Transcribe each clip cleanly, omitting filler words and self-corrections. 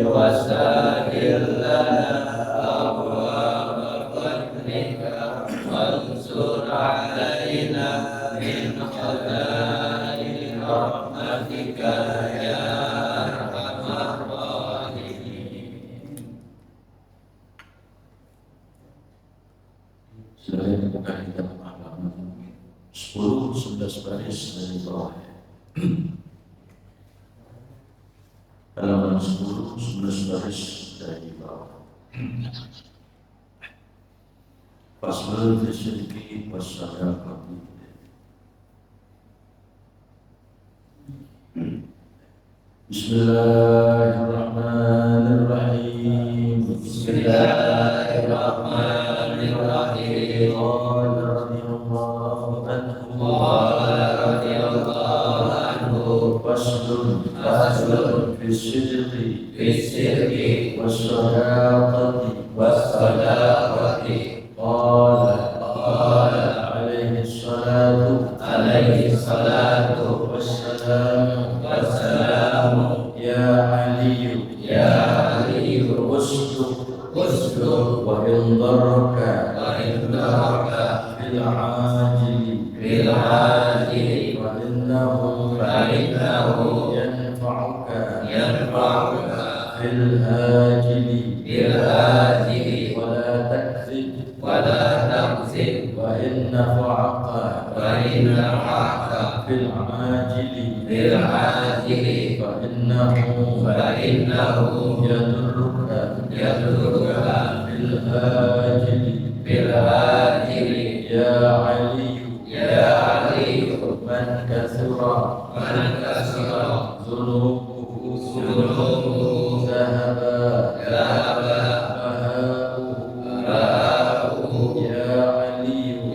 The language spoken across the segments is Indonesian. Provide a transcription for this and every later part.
وسائل لنا أبواب فضلك وانصر علينا من خزائن رحمتك يا أرحم الراحمين. Selain bukan kita halaman 10-11 baris dari bawah. Halaman 10-11 baris dari bawah. Fasal fisyidiki wassadaqati. Bismillahirrahmanirrahim. Bismillahirrahmanirrahim. Qala radhiyallahu anhu Faslun fisyidiki wassadaqati. Qala alaihi salatu wassalamu ya aliyu usduk wa in daraka fil ajili wa innahu yanfa'uka fil ajili wa la takzib wa in nafa'aka fil ajili fa innahu yadurruka fil ajili ya aliyu man kathura dhunubuhu dhahaba bahauhu ya aliyu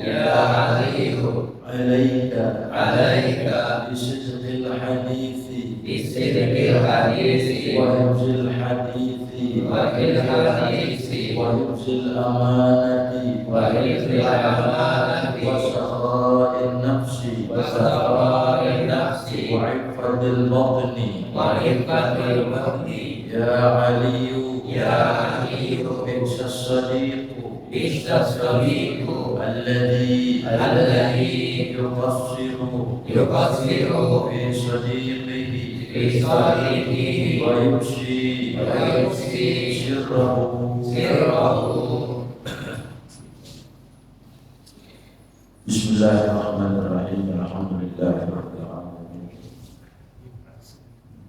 alayka bisidqil hadithi wa hifzil hadithi wa hifzil amanati wa sakha'in nafsi wa ifadil batni ya aliyu bi'sas sadiqu alladhi yuqassiru fi sadiqihi wa yufshi sirrahu. Bismillahirrahmanirrahim. Alhamdulillahirabbil alamin.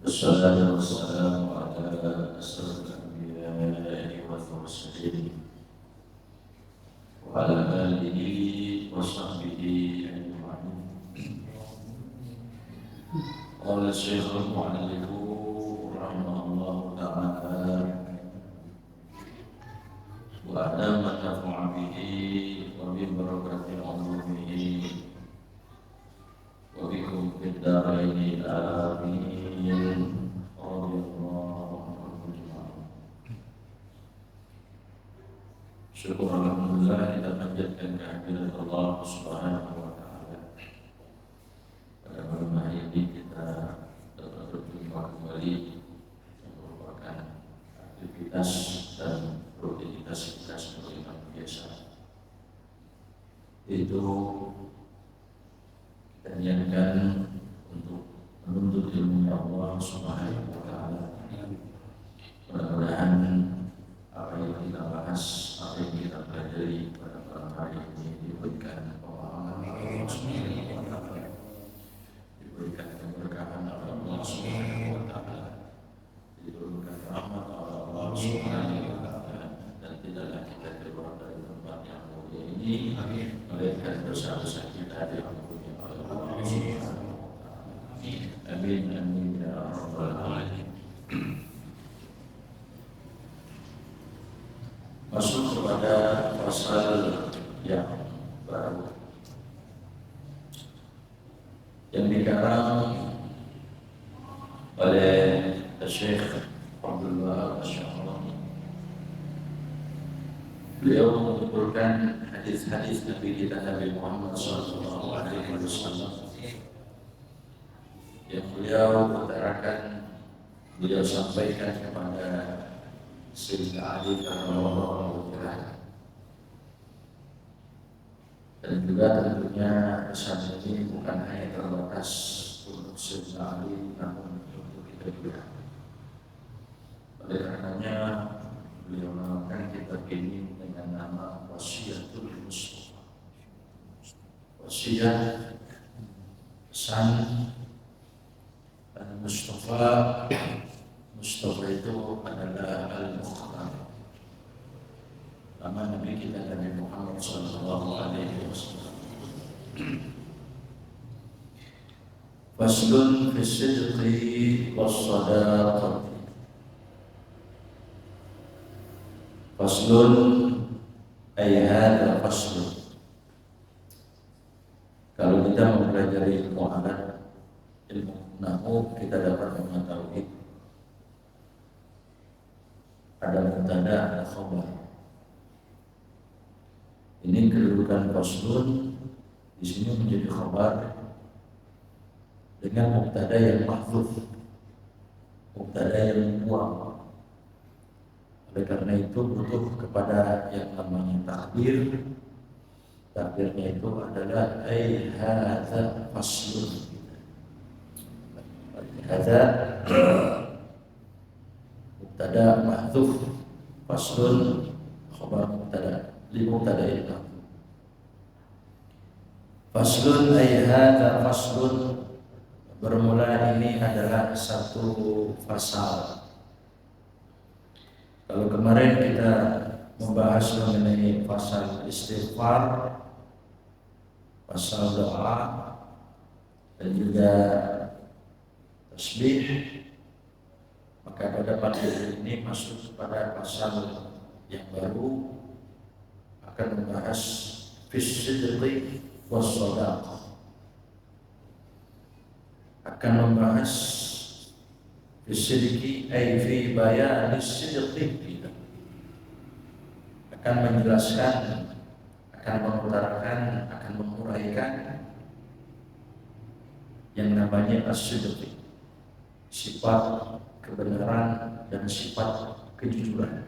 Wassalatu wassalamu ala asyrafil anbiya'i wal mursalin wa ala alihi wa sahbihi ajma'in. Qala Syekhul Mu'allif rahimahullahu ta'ala wa adama nafa'a bihi wa bi barakati ulumihi wa bikum fid dharaini amin. Syukur alhamdulillah kita panjatkan kehadiran Allah Subhanahu wa taala. Pada malam hari ini kita dapat berjumpa kembali yang merupakan aktivitas dan rutinitas kita seperti yang biasa. Itu kita niatkan untuk menuntut ilmu Allah Subhanahu wa taala. Mudah-mudahan apa yang kita bahas, apa yang kita pelajari pada malam hari ini diberikan pemahaman Allah Subhanahu wa taala, diberikan keberkahan oleh Allah Subhanahu wa taala, diberikan rahmat oleh Allah Subhanahu wa taala, dan tidaklah kita keluar dari tempat yang mulia ini melainkan dosa-dosa kita diampuni oleh Allah Subhanahu wa taala. Amin amin ya rabbal alamin. Masuk kepada pasal yang baru yang dikarang oleh Syekh Abdul Wahab Asy'arani. Beliau mengumpulkan hadis-hadis Nabi kita Nabi Muhammad SAW yang beliau utarakan beliau sampaikan kepada Sayyidina Ali radhiyallahu anhu. Dan juga tentunya pesan ini bukan hanya terbatas untuk Sayyidina Ali, namun untuk kita juga. Oleh karenanya beliau menamakan kitab ini dengan nama Wasiyatul Mustafa. Wasiat, pesan Mustafa. Mustafa itu adalah Al-Mukhtar, nama Nabi kita Nabi Muhammad sallallahu alaihi wasallam. Faslun fi sidqi was sadaqati. Faslun ay hadha faslun. Kalau kita mempelajari ilmu adat, ilmu nahwu, kita dapat mengetahui ada mubtada, ada khabar. Ini kedudukan faslun di sini menjadi khabar dengan mubtada yang mahdzuf, mubtada yang dibuang. Oleh karena itu butuh kepada yang namanya takdir. Takdirnya itu adalah ai hadza faslun. Hadza mubtada mahdzuf, faslun khabar mubtada li mubtada itu. Faslun ay hadza faslun, bermula ini adalah satu fasal. Kalau kemarin kita membahas mengenai fasal istighfar, fasal doa, dan juga tasbih, maka pada materi ini masuk pada pasal yang baru, akan membahas fisidqi was sadaqah, akan membahas fisidqi ay fi bayan sidqi, akan menjelaskan, akan mengutarakan, akan menguraikan yang namanya as-sidqi, sifat kebenaran dan sifat kejujuran.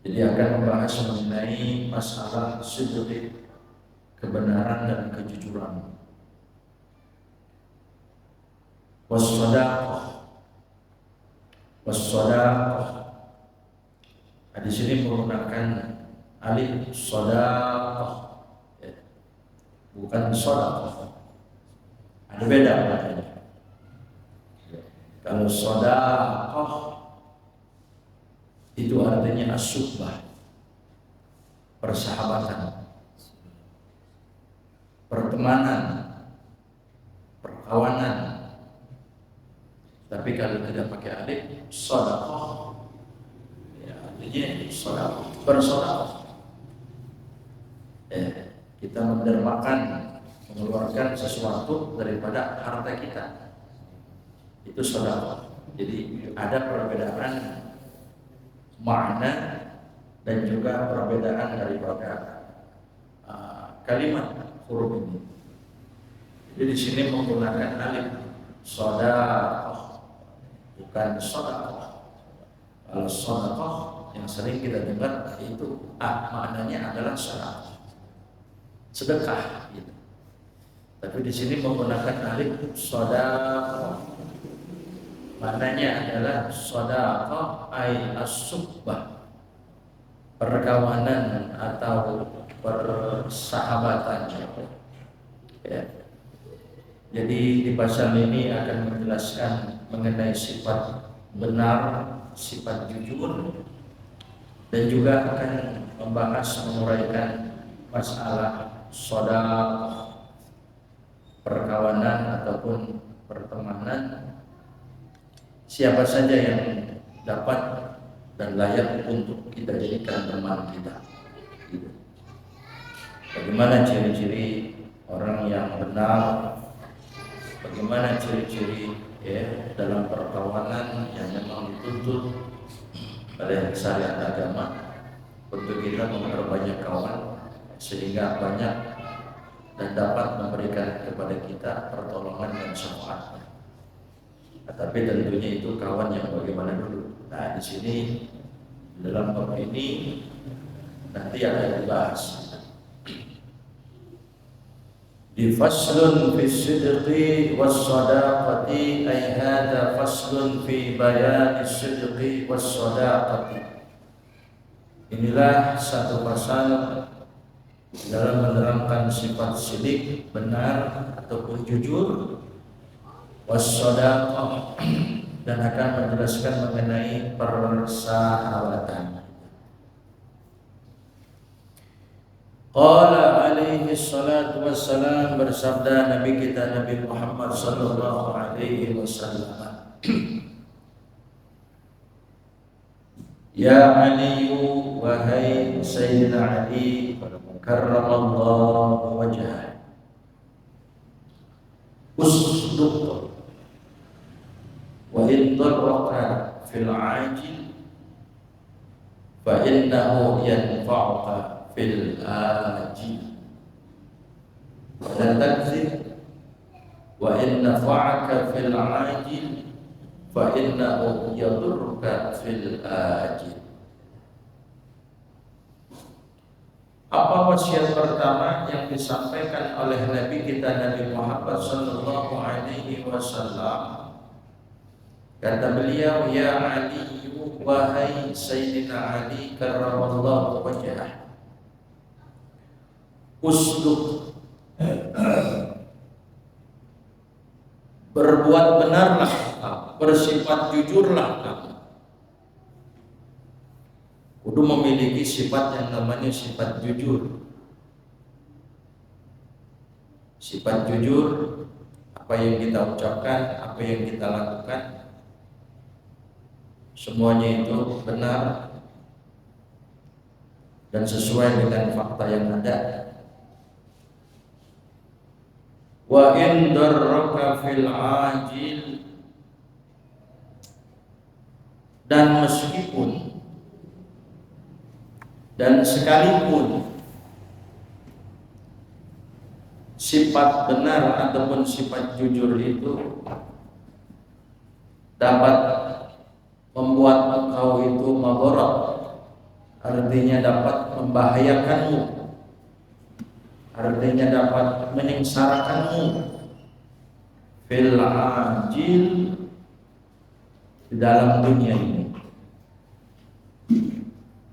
Jadi akan membahas mengenai masalah sidqi, kebenaran dan kejujuran. Was-sadaqah, was-sadaqah. Di sini menggunakan alif sadaqah, bukan sadaqah. Ada beda maknanya. Kalau sadaqah itu artinya as-suhbah, persahabatan, pertemanan, perkawanan. Tapi kalau tidak pakai alif, sadaqah, ya artinya sadaqah, bersedekah. Kita mendermakan, mengeluarkan sesuatu daripada harta kita, itu sedekah. Jadi ada perbedaan makna dan juga perbedaan daripada kalimat huruf ini. Jadi di sini menggunakan alif sadaqah, bukan sedekah. Kalau sedekah yang sering kita dengar itu maknanya adalah sedekah gitu. Tapi di sini menggunakan alif sadaqah, maknanya adalah sadaqah ay as-suhbah, perkawanan atau persahabatan. Ya. Jadi di pasal ini akan menjelaskan mengenai sifat benar, sifat jujur, dan juga akan membahas menguraikan masalah sadaqah, perkawanan ataupun pertemanan. Siapa saja yang dapat dan layak untuk kita jadikan teman kita. Bagaimana ciri-ciri orang yang benar? Bagaimana ciri-ciri dalam perkawanan yang memang dituntut oleh syariat agama untuk kita memperbanyak kawan sehingga banyak dan dapat memberikan kepada kita pertolongan dan syafaat. Tapi tentunya itu kawan yang bagaimana dulu. Nah, di sini dalam bab ini nanti akan dibahas. Di faslun fi sidqi was sadaqati, ay hadha faslun fi bayan sidqi was sadaqati. Inilah satu pasal dalam menerangkan sifat sidik, benar ataupun jujur, was-shadaqah, dan akan menjelaskan mengenai persahabatan. Qala alaihi salatu wassalam, bersabda Nabi kita Nabi Muhammad sallallahu alaihi wasallam, Ya Ali, wahai Sayyidina Ali karramallahu wajhah, usduq wa in darraka fil ajil fa innahu yanfa'uka fil ajil, wa la takzib wa in nafa'aka fil ajil fa innahu yadurruka fil ajil. Apa wasiat pertama yang disampaikan oleh Nabi kita Nabi Muhammad sallallahu alaihi wasallam? Kata beliau, Ya Ali, wahai Sayyidina Ali karramallahu wajhah, usduq, berbuat benarlah, bersifat jujurlah kamu. Kudu memiliki sifat yang namanya sifat jujur. Sifat jujur, apa yang kita ucapkan, apa yang kita lakukan, semuanya itu benar dan sesuai dengan fakta yang ada. Wa in darraka fil ajil, dan meskipun dan sekalipun sifat benar ataupun sifat jujur itu dapat membuat engkau itu mabarak, artinya dapat membahayakanmu, artinya dapat menyengsarakanmu, fil ajil, di dalam dunia ini.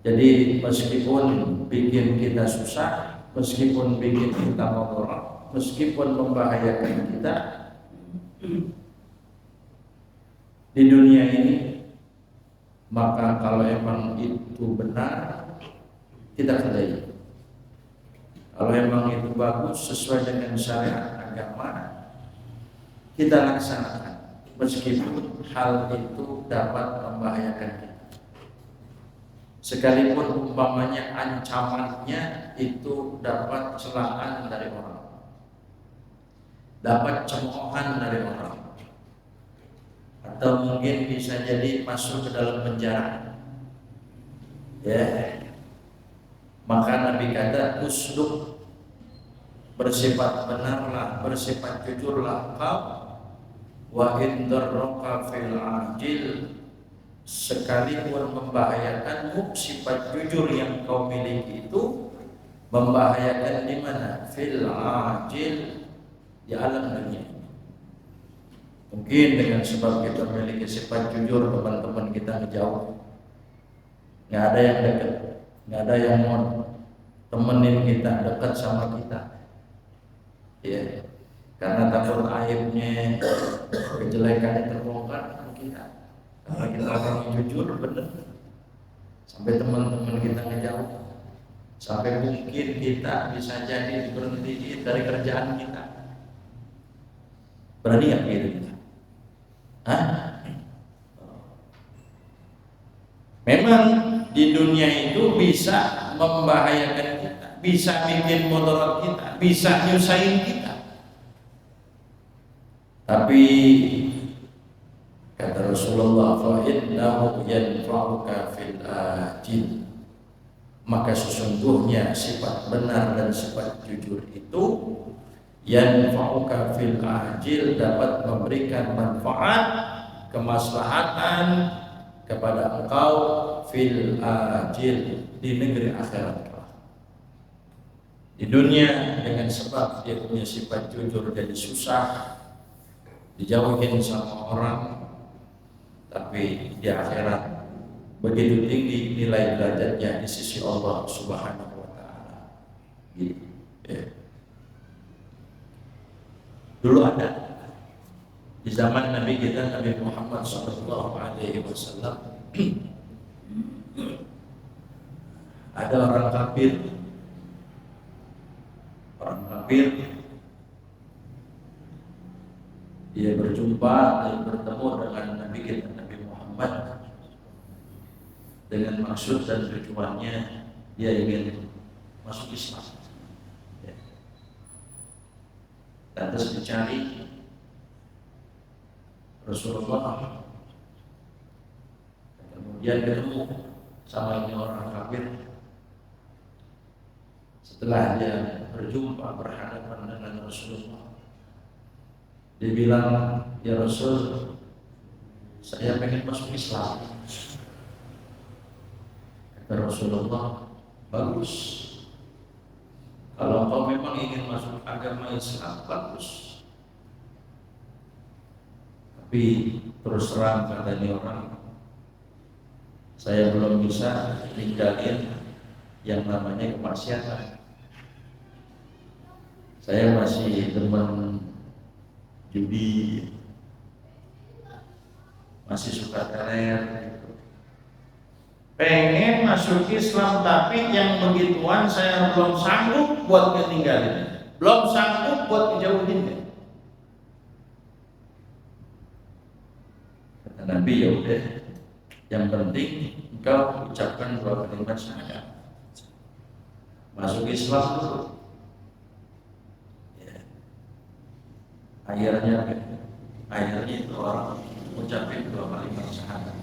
Jadi meskipun bikin kita susah, meskipun bikin kita mabarak, meskipun membahayakan kita di dunia ini, maka kalau emang itu benar, kita kerjain. Kalau emang itu bagus sesuai dengan syariat agama, kita laksanakan, meskipun hal itu dapat membahayakan kita. Sekalipun umpamanya ancamannya itu dapat celaan dari orang, dapat cemoohan dari orang, atau mungkin bisa jadi masuk ke dalam penjara, ya, maka Nabi kata usduq, bersifat benarlah, bersifat jujurlah kau, wa in darraka fil ajil, sekalipun membahayakanmu, sifat jujur yang kau miliki itu membahayakan di mana? Fil ajil, di alam dunia. Mungkin dengan sebab kita memiliki sifat jujur, teman-teman kita ngejauh, nggak ada yang dekat, nggak ada yang mau temenin kita, dekat sama kita, ya, karena takut aibnya, kejelekannya terbongkar ke kita. Karena kita orang jujur, benar, sampai teman-teman kita ngejauh, sampai mungkin kita bisa jadi diberhenti dari kerjaan kita. Berani nggak gitu kita? Hah? Memang di dunia itu bisa membahayakan kita, bisa bikin mudarat kita, bisa nyusahin kita. Tapi kata Rasulullah, fa innahu yanfa'uka fil ajil, maka sesungguhnya sifat benar dan sifat jujur itu yanfa'uka fil ajil, dapat memberikan manfaat kemaslahatan kepada engkau fil ajil, di negeri akhirat. Di dunia dengan sebab dia punya sifat jujur jadi susah, dijauhin sama orang, tapi di akhirat begitu tinggi nilai derajatnya di sisi Allah Subhanahu wa taala. Gitu. Ya. Dulu ada di zaman Nabi kita, Nabi Muhammad sallallahu alaihi wasallam, ada orang kafir. Orang kafir dia berjumpa dan bertemu dengan Nabi kita, Nabi Muhammad, dengan maksud dan tujuannya dia ingin masuk Islam. Ya. Lantas dicari Rasulullah, kemudian ketemu sama ini orang kafir. Setelah dia berjumpa berhadapan dengan Rasulullah, dia bilang, ya Rasul, saya pengen masuk Islam. Kata Rasulullah, bagus. Kalau kau memang ingin masuk agama Islam, bagus. Tapi terus terang katanya orang, saya belum bisa tinggalin yang namanya kemaksiatan. Saya masih demen judi, masih suka teler gitu. Pengen masuk Islam, tapi yang begituan saya belum sanggup buat ketinggalin, belum sanggup buat ngejauhin. Kata Nabi, ya udah, yang penting engkau ucapkan 2 kalimat syahadat, masuk Islam dulu. Akhirnya itu orang ucapin 2 kalimat syahadat.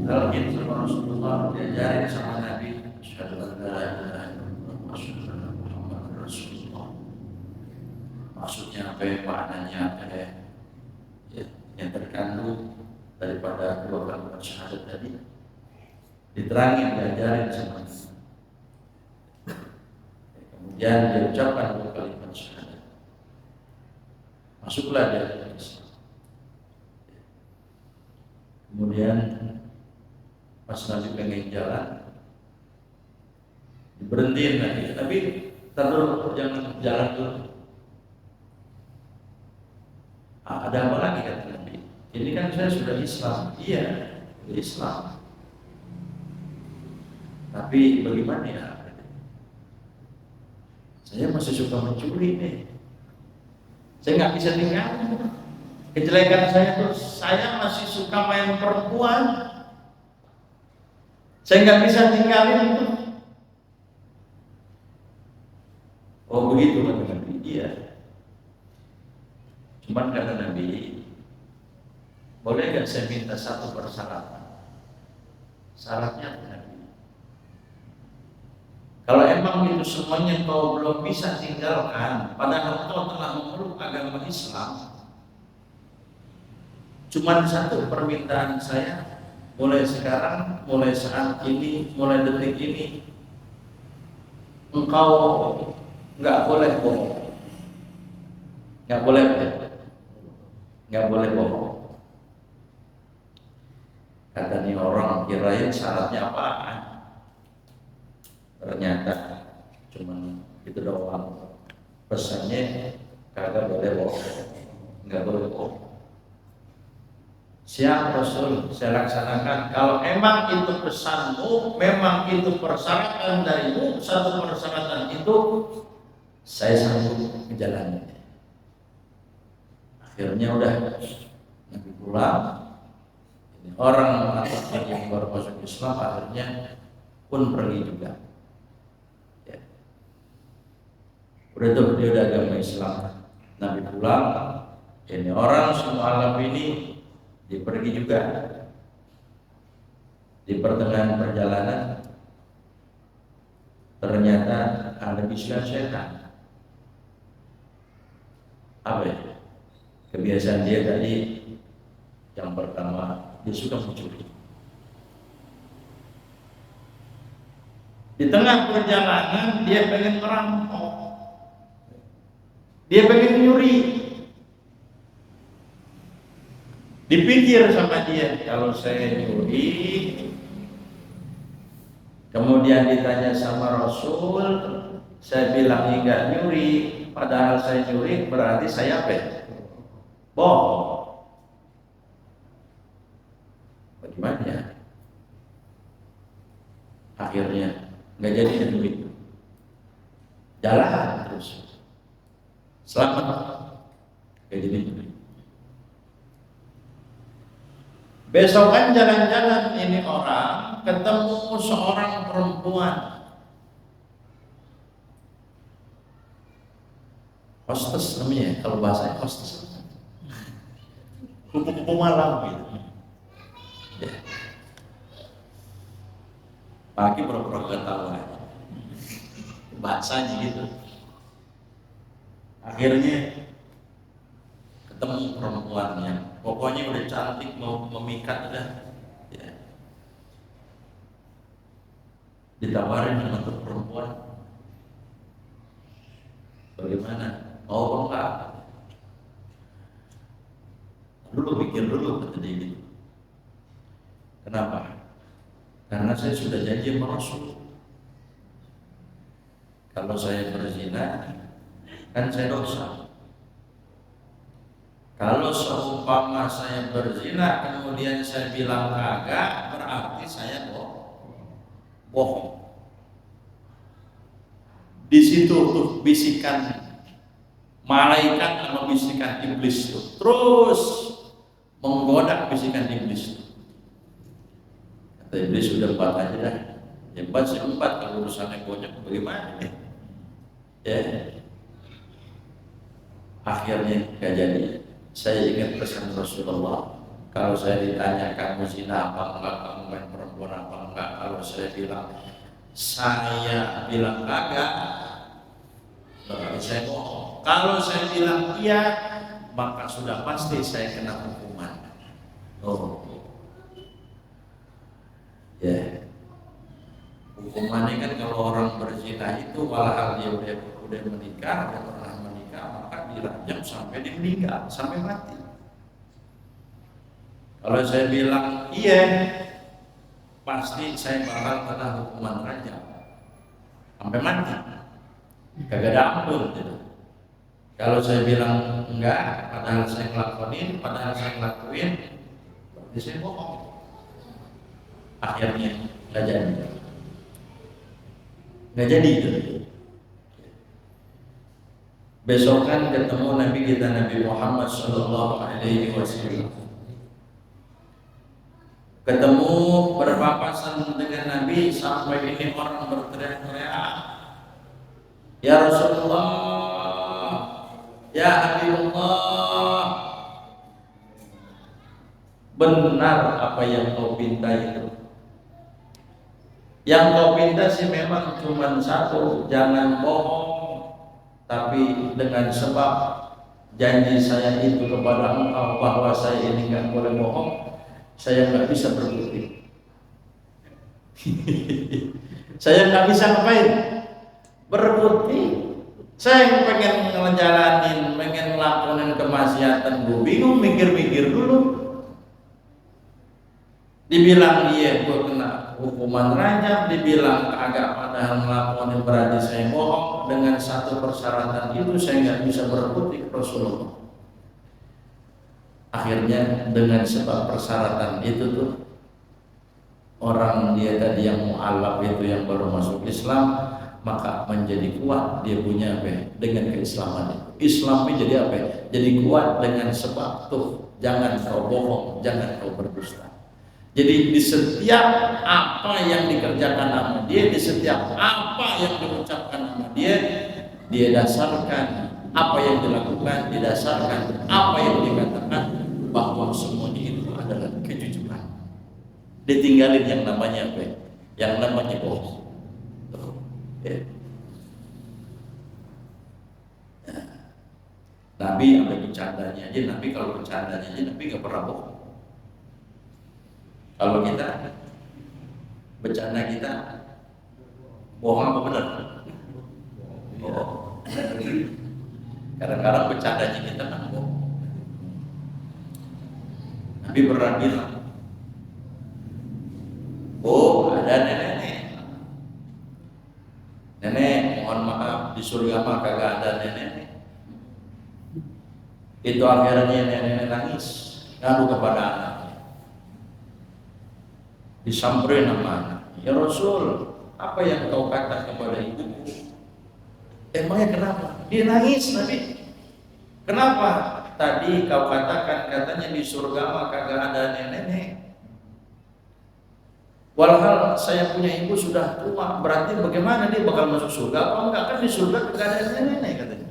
Kalau gitu sama Rasulullah, diajarin sama Nabi, asyhadu an la ilaha illallah wa asyhadu anna Muhammadar Rasulullah. Maksudnya apa ya, maknanya apa ya, yang terkandung daripada 2 kalimat syahadat tadi diterangin, diajarin sama Nabi. Kemudian dia ucapkan 2 kalimat syahadat, masuklah dia ke Islam. Kemudian pas Nabi pengen jalan, diberhentiin lagi, tapi terus jangan jalan dulu. Ada apa lagi kata Nabi? Ini kan saya sudah Islam. Iya, sudah Islam. Tapi bagaimana ya? Saya masih suka mencuri nih. Saya nggak bisa tinggal. Kejelekan saya tuh, saya masih suka main perempuan. Saya nggak bisa tinggalin itu. Oh begitu kata Nabi. Iya. Cuman kata Nabi, boleh nggak saya minta 1 persyaratan? Syaratnya Nabi, kalau emang itu semuanya kau belum bisa tinggalkan, padahal kau telah memeluk agama Islam, cuman 1 permintaan saya, mulai sekarang, mulai saat ini, mulai detik ini, engkau nggak boleh bohong, nggak boleh bohong. Katanya orang kirain syaratnya apaan? Ternyata cuma itu doang. Pesannya kagak boleh bohong, nggak boleh bohong. Siap Rasul, saya laksanakan. Kalau emang itu pesanmu, memang itu persyaratan darimu, 1 persyaratan itu saya sanggup menjalani. Akhirnya udah Nabi pulang. Ini orang mengatakan yang baru masuk Islam akhirnya pun pergi juga. Ya. Udah tuh dia udah agama Islam. Nabi pulang. Ini orang semua alam ini dia pergi juga. Di pertengahan perjalanan ternyata ada bisikan setan. apa ya? Kebiasaan dia tadi yang pertama, dia suka mencuri. Di tengah perjalanan dia pengen merampok, dia pengen nyuri. Dipikir sama dia, kalau saya nyuri, kemudian ditanya sama Rasul, saya bilang enggak nyuri, padahal saya nyuri, berarti saya apa? Bohong. Bagaimana ya? Akhirnya nggak jadi nyuri, jalan terus, selamat, nggak jadi nyuri. Besokan jalan-jalan ini orang ketemu seorang perempuan, hostess namanya, kalau bahasanya hostess, kupu-kupu malam gitu. Ya. Pagi pura-pura ketawa, bahasanya gitu. Akhirnya ketemu perempuannya, pokoknya udah cantik, mau memikat dah. Ya. Ditawarin sama tuh perempuan, bagaimana? Mau apa enggak? Dulu pikir dulu, kata dia gitu. Kenapa? Karena saya sudah janji sama Rasul, kalau saya berzina kan saya dosa. Kalau seumpama saya berzina kemudian saya bilang kagak, berarti saya bohong. Di situ tuh bisikan malaikat sama bisikan iblis tuh terus menggoda bisikan iblis tuh. Kata iblis, sudah 4 aja dah. Ya 4 sih 4, kalau urusannya banyak bagaimana? Ya. Akhirnya gak jadi. Saya ingat pesan Rasulullah, kalau saya ditanya kamu zina apa enggak, kamu main perempuan apa enggak, kalau saya bilang kagak, berarti saya bohong. Kalau saya bilang iya, maka sudah pasti saya kena hukuman. Oh, ya. Hukumannya kan kalau orang berzina itu, walau dia udah menikah, udah pernah menikah, maka dirajam sampai dia meninggal, sampai mati. Kalau saya bilang iya, pasti saya bakal kena hukuman rajam sampai mati, kagak ada ampun gitu. Kalau saya bilang enggak, padahal saya ngelakuin, berarti saya bohong. Akhirnya nggak jadi itu. Besokan ketemu Nabi kita, Nabi Muhammad Sallallahu Alaihi Wasallam. Ketemu berpapasan dengan Nabi sampai ini orang berteriak-teriak, ya Rasulullah, ya Habibullah, benar apa yang kau pinta itu. Yang kau pinta sih memang cuma satu, jangan bohong. Tapi dengan sebab janji saya itu kepada engkau bahwa saya ini nggak boleh bohong, saya nggak bisa berbukti. Saya nggak bisa ngapain? Berbukti. Saya pengen ngejalanin, pengen ngelakuin kemaksiatan, gue bingung, mikir-mikir dulu. Dibilang dia gue kena hukuman rajam, dibilang kagak, padahal ngelakuin berarti saya bohong. Dengan satu persyaratan itu saya nggak bisa berbukti ke Rasulullah. Akhirnya dengan sebab persyaratan itu tuh, orang dia tadi yang mu'alaf itu, yang baru masuk Islam, maka menjadi kuat dia punya apa? Dengan keislaman itu. Islamnya jadi apa? Jadi kuat dengan sebab tuh, jangan kau bohong, jangan kau berdusta. Jadi di setiap apa yang dikerjakan sama dia, di setiap apa yang diucapkan sama dia dasarkan apa yang dilakukan, didasarkan apa yang dikatakan, bahwa semuanya itu adalah kejujuran. Ditinggalin yang namanya apa? Yang namanya bohong. Nabi sampai bercandanya aja, Nabi kalau bercandanya aja Nabi nggak pernah bohong. Kalau kita bercanda kita bohong apa benar? Bohong. Kadang-kadang bercandanya kita kan bohong. Nabi pernah bilang, oh ada nenek, mohon maaf di surga mah kagak ada nenek. Itu akhirnya nenek nangis, ngadu kepada anaknya, disamperin sama anak. Ya Rasul, apa yang kau kata kepada ibuku? Emangnya kenapa? Dia nangis Nabi. Kenapa? Tadi kau katakan katanya di surga mah kagak ada nenek. Walhal saya punya ibu sudah tua, berarti bagaimana dia bakal masuk surga? Apa enggak? Kan di surga kagak ada nenek katanya.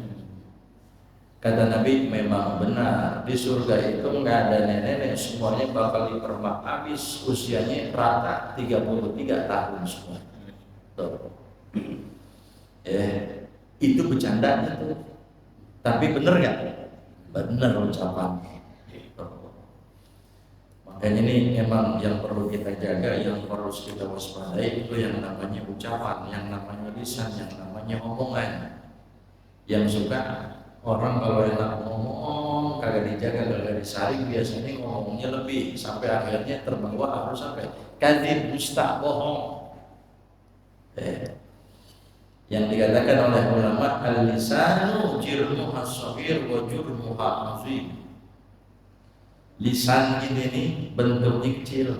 Kata Nabi, memang benar, di surga itu enggak ada nenek, semuanya bakal dipermak habis, usianya rata 33 tahun semua. Tuh. Itu bercandanya tuh. Tapi bener nggak? Bener ucapan. Makanya ini emang yang perlu kita jaga, yang harus kita waspadai itu yang namanya ucapan, yang namanya lisan, yang namanya omongan. Yang suka orang kalau enak ngomong kagak dijaga, kagak disaring, biasanya ngomongnya lebih sampai akhirnya terbawa harus sampai kadzib, dusta, bohong. Yang dikatakan oleh ulama, al-lisanu jirmuha shaghir wa jurmuha azim. Lisan ini nih bentuknya kecil,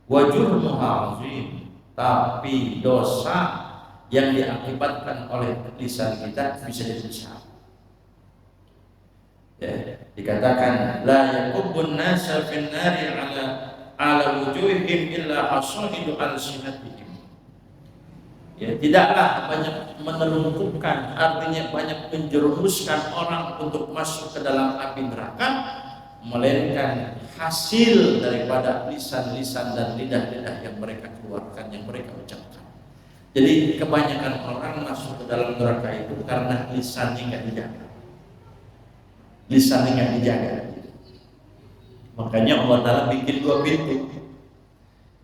wa jurmuha azim, tapi dosa yang diakibatkan oleh lisan kita bisa jadi besar. Dikatakan la yakubun nasa fin nari ala wujuhihim illa hasahidu alsinatihim. Tidaklah banyak menelungkupkan, artinya banyak menjerumuskan orang untuk masuk ke dalam api neraka, melainkan hasil daripada lisan-lisan dan lidah-lidah yang mereka keluarkan, yang mereka ucapkan. Jadi kebanyakan orang masuk ke dalam neraka itu karena lisannya nggak dijaga. Makanya Allah Ta'ala bikin 2 pintu.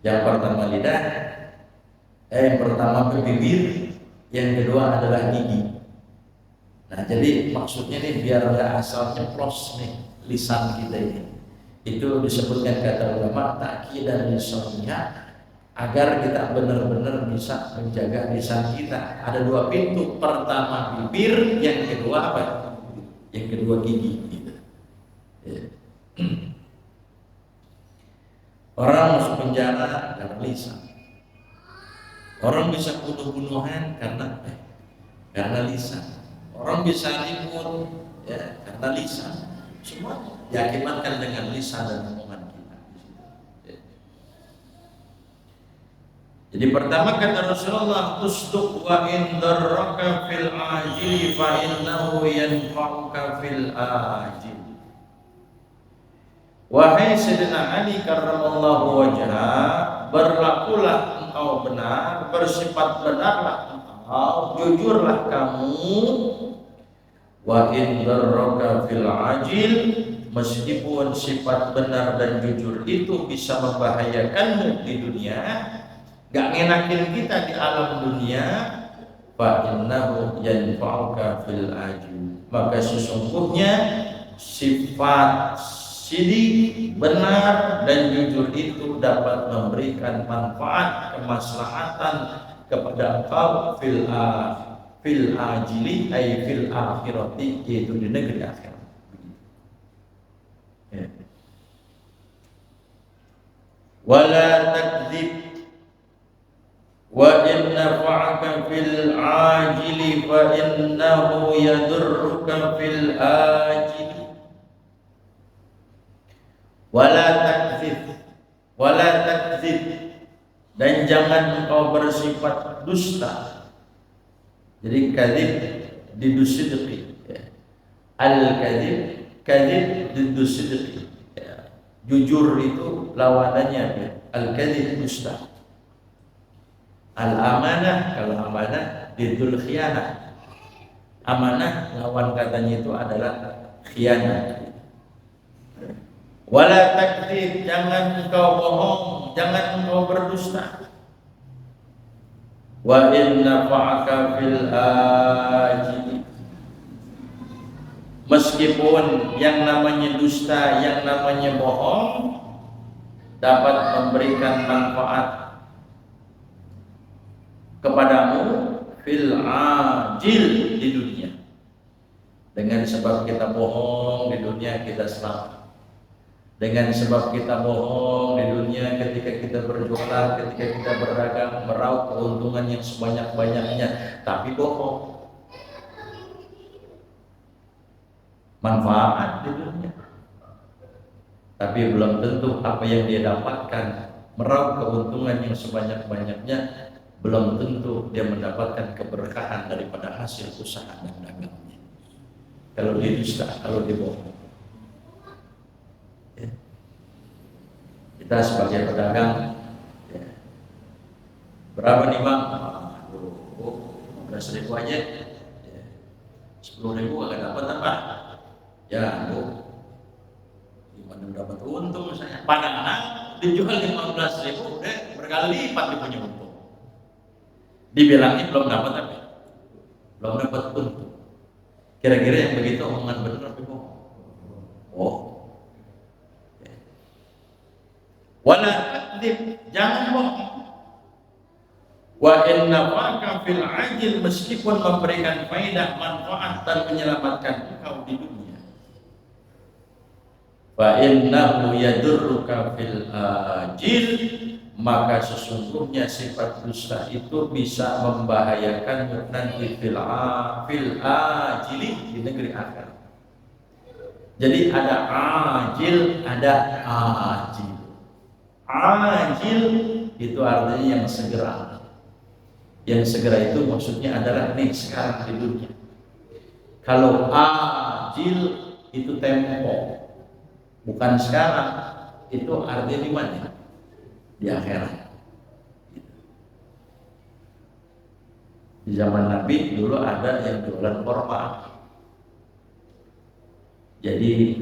Yang pertama lidah, yang pertama bibir, yang kedua adalah gigi. Nah, jadi maksudnya nih biar nggak asal nyeplos nih lisan kita ini. Itu disebutkan kata ulama ta'kidan lisannya, agar kita benar-benar bisa menjaga lisan kita. Ada 2 pintu, pertama bibir, yang kedua apa? Yang kedua gigi. Orang masuk penjara karena lisan. Orang bisa bunuh-bunuhan karena lisan. Orang bisa ribut karena lisan. Semua diakibatkan dengan lisan dan omongan kita. Jadi pertama kata Rasulullah, usduq wa in darraka fil ajili fa innahu yanfa'uka fil ajil. Wahai Sayyidina Ali karramallahu wajhah, berlakulah engkau benar, bersifat benarlah engkau, jujurlah kamu. Wa in darraka fil ajil, meskipun sifat benar dan jujur itu bisa membahayakanmu di dunia, gak ngenakin kita di alam dunia, fa innahu yanfa'uka fil ajil, maka sesungguhnya sifat sidik, benar dan jujur itu dapat memberikan manfaat, kemaslahatan kepada engkau fil ajili ay fil akhirati, yaitu di negeri akhirat. Wala takdzib wa inna fa'aka fil ajili fa innahu yadurruka fil ajili. Wala takdzib, dan jangan engkau bersifat dusta. Jadi kadzib didusidqi, al-kadzib didusidqi. Jujur itu lawanannya al-kadzib, dusta. Al-amanah, kalau amanah didul khianah. Amanah lawan katanya itu adalah khianat. Wala takdzib, jangan engkau bohong, jangan engkau berdusta. Wa inna fa'aka fil ajil, meskipun yang namanya dusta, yang namanya bohong dapat memberikan manfaat kepadamu fil ajil, di dunia. Dengan sebab kita bohong di dunia kita selamat. Dengan sebab kita bohong di dunia ketika kita berjualan, ketika kita berdagang, meraup keuntungan yang sebanyak-banyaknya, tapi bohong. Manfaat di dunia. Tapi belum tentu apa yang dia dapatkan, meraup keuntungan yang sebanyak-banyaknya, belum tentu dia mendapatkan keberkahan daripada hasil usaha dan dagangnya. Kalau dia dusta, kalau dia bohong. Ya. Kita sebagai pedagang, ya. Berapa nih bang? 15.000 aja. Ya. 10.000 agak dapat apa? Ya, gimana dapat untung misalnya? Padahal dijual 15.000 udah berkali lipat dia punya untung. Dibilangnya belum dapat apa? Belum dapat untung. Kira-kira yang begitu omongan benar apa bohong? Oh. Wala takdzib, jangan bohong. Wa inna fa'aka fil ajil, meskipun memberikan faedah, manfaat dan menyelamatkan engkau di dunia. Fa innahu yadurruka fil ajil, maka sesungguhnya sifat dusta itu bisa membahayakanmu nanti fil ajili, di negeri akhirat. Jadi ada ajil, ada ajil. Ajil itu artinya yang segera. Yang segera itu maksudnya adalah nih sekarang di dunia. Kalau ajil itu tempo, bukan sekarang, itu artinya di mana? Di akhirat. Di zaman Nabi dulu ada yang jualan korma. Jadi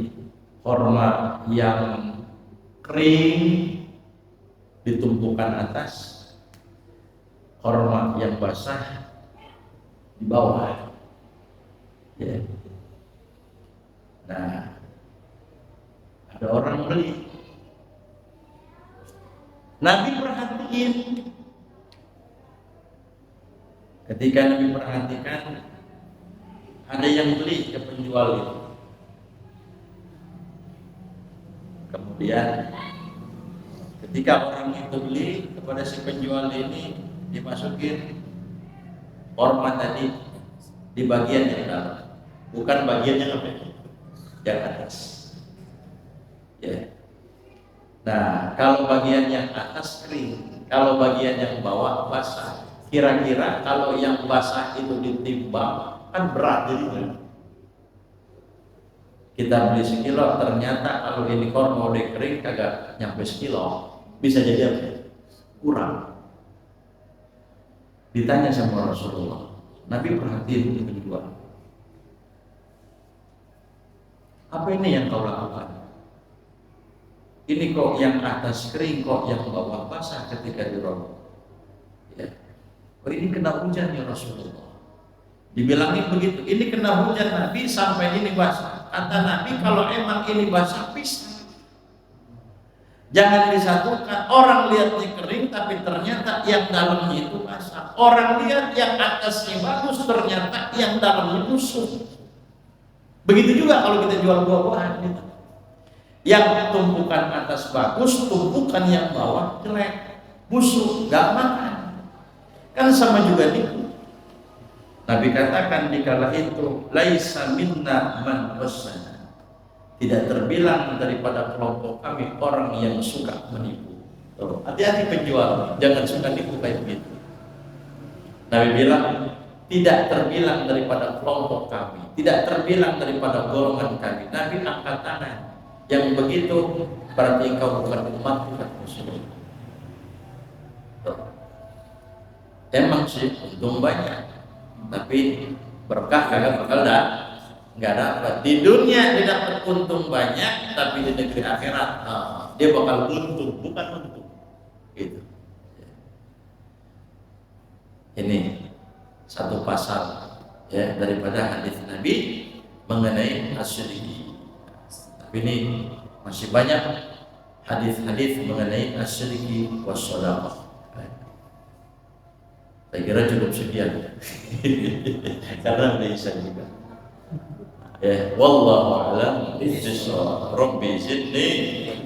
korma yang kering ditumpukan atas, korma yang basah di bawah. Ya. Nah, ada orang beli. Nabi perhatiin. Ketika Nabi perhatikan, ada yang beli ke penjual itu. Kemudian ketika orang itu beli, kepada si penjual ini dimasukin korma tadi di bagian yang dalam, bukan bagian yang apa? Yang atas. Ya. Nah, kalau bagian yang atas kering, kalau bagian yang bawah basah. Kira-kira kalau yang basah itu ditimbang, kan berat jadinya. Kita beli sekilo, ternyata kalau ini korma udah kering kagak nyampe sekilo, bisa jadi apa? Kurang. Ditanya sama Rasulullah, Nabi perhatiin itu penjual. Apa ini yang kau lakukan? Ini kok yang atas kering, kok yang bawah basah ketika dirobek. Ya. Oh, ini kena hujan ya Rasulullah. Dibilangin begitu, ini kena hujan Nabi sampai ini basah. Kata Nabi, kalau emang ini basah, pisah. Jangan disatukan. Orang lihatnya kering, tapi ternyata yang dalamnya itu basah. Orang lihat yang atasnya bagus, ternyata yang dalamnya busuk. Begitu juga kalau kita jual buah-buahan gitu. Yang tumpukan atas bagus, tumpukan yang bawah jelek, busuk, gak makan. Kan sama juga itu. Nabi katakan di kala itu, laisa minna man husana. Tidak terbilang daripada kelompok kami orang yang suka menipu. Hati-hati penjual, jangan suka nipu kayak begitu. Nabi bilang, tidak terbilang daripada kelompok kami, tidak terbilang daripada golongan kami. Nabi angkat tangan. Yang begitu berarti engkau bukan umat, bukan Rasulullah. Emang sih untung banyak, tapi berkah kagak bakal nggak dapat. Di dunia dia dapat untung banyak, tapi di negeri akhirat dia bakal untung, bukan untung. Gitu. Ini satu pasal ya daripada hadis Nabi mengenai asyrik. Tapi ini masih banyak hadis-hadis mengenai asyrik wassadaqah. Saya kira cukup sekian. Karena bisa juga. Ya, wallahu a'lam bishawab. Rabbi zidni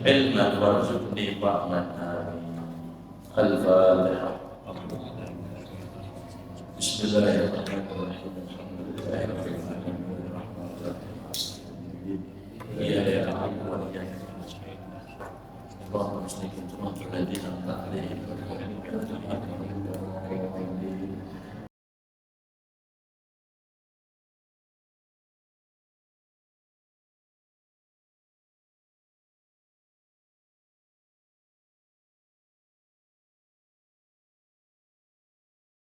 ilman warzuqni fahman. Amin. Al-Fatihah. Bismillahirrahmanirrahim.